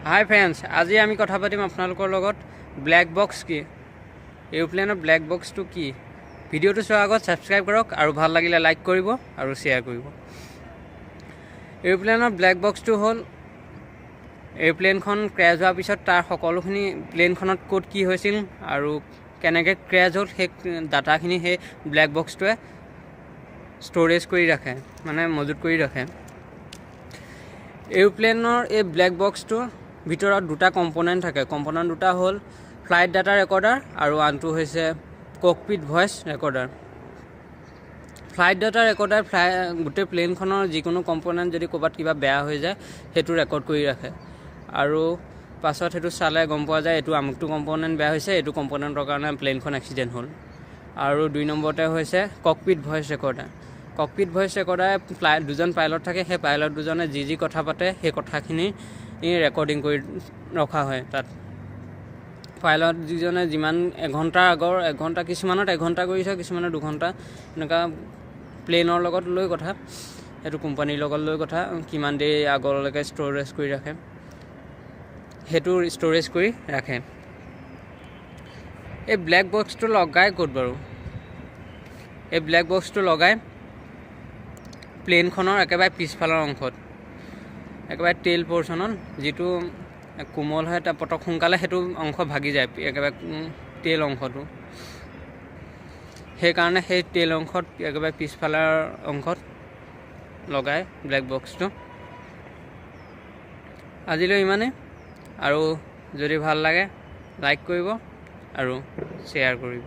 হাই friends, আজি আমি কথা পাতিম আপোনালোকৰ লগত ব্লেক বক্স কি, এৰোপ্লেনৰ ব্লেক বক্সটো কি। ভিডিঅ'টো চোৱাৰ আগত ছাবস্ক্ৰাইব কৰক আৰু ভাল লাগিলে লাইক কৰিব আৰু শ্বেয়াৰ কৰিব। এৰোপ্লেনৰ ব্লেক বক্সটো হ'ল এৰোপ্লেনখন ক্ৰেছ হোৱাৰ পিছত তাৰ সকলোখিনি প্লেনখনত ক'ত কি হৈছিল আৰু কেনেকৈ ক্ৰেছ হ'ল সেই ডাটাখিনি সেই ব্লেক বক্সটোৱে ষ্ট'ৰেজ কৰি ৰাখে, মানে মজুত কৰি ৰাখে। এৰোপ্লেনৰ এই ব্লেক বক্সটোৰ ভিতৰত দুটা কম্প'নেণ্ট থাকে। কম্প'নেণ্ট দুটা হ'ল ফ্লাইট ডাটা ৰেকৰ্ডাৰ আৰু আনটো হৈছে cockpit voice recorder. Flight data recorder গোটেই প্লেনখনৰ যিকোনো কম্প'নেণ্ট যদি ক'ৰবাত কিবা বেয়া হৈ যায় সেইটো ৰেকৰ্ড কৰি ৰাখে আৰু পাছত সেইটো চালে গম পোৱা যায় এইটো আমুকটো কম্প'নেণ্ট বেয়া হৈছে, এইটো কম্প'নেণ্টৰ কাৰণে প্লেনখন এক্সিডেণ্ট হ'ল। আৰু 2 নম্বৰতে হৈছে cockpit voice recorder. Cockpit voice ৰেকৰ্ডাৰে দুজন পাইলট থাকে, সেই পাইলট দুজনে যি কথা পাতে সেই কথাখিনি ৰেকৰ্ডিং কৰি ৰখা হয়। তাত পাইলট যিজনে যিমান এঘণ্টা কিছুমানত 1 ঘণ্টা কৰিছে, কিছুমানত 2 ঘণ্টা, এনেকুৱা প্লেনৰ লগত লৈ কথা, সেইটো কোম্পানীৰ লগত লৈ কথা, কিমান দেৰি আগলৈকে ষ্ট'ৰেজ কৰি ৰাখে, সেইটো ষ্ট'ৰেজ কৰি ৰাখে। এই ব্লেক বক্সটো লগাই ক'ত বাৰু? এই ব্লেক বক্সটো লগাই প্লেনখনৰ একেবাৰে পিছফালৰ অংশত, একেবাৰে টেইল পৰ্চনত, যিটো কোমল হয় তাৰ পটক সোনকালে সেইটো অংশ ভাগি যায়, একেবাৰে টেইল অংশটো। সেইকাৰণে সেই টেইল অংশত একেবাৰে পিছফালৰ অংশত লগাই ব্লেক বক্সটো। আজিলৈ ইমানেই, আৰু যদি ভাল লাগে লাইক কৰিব আৰু শ্বেয়াৰ কৰিব।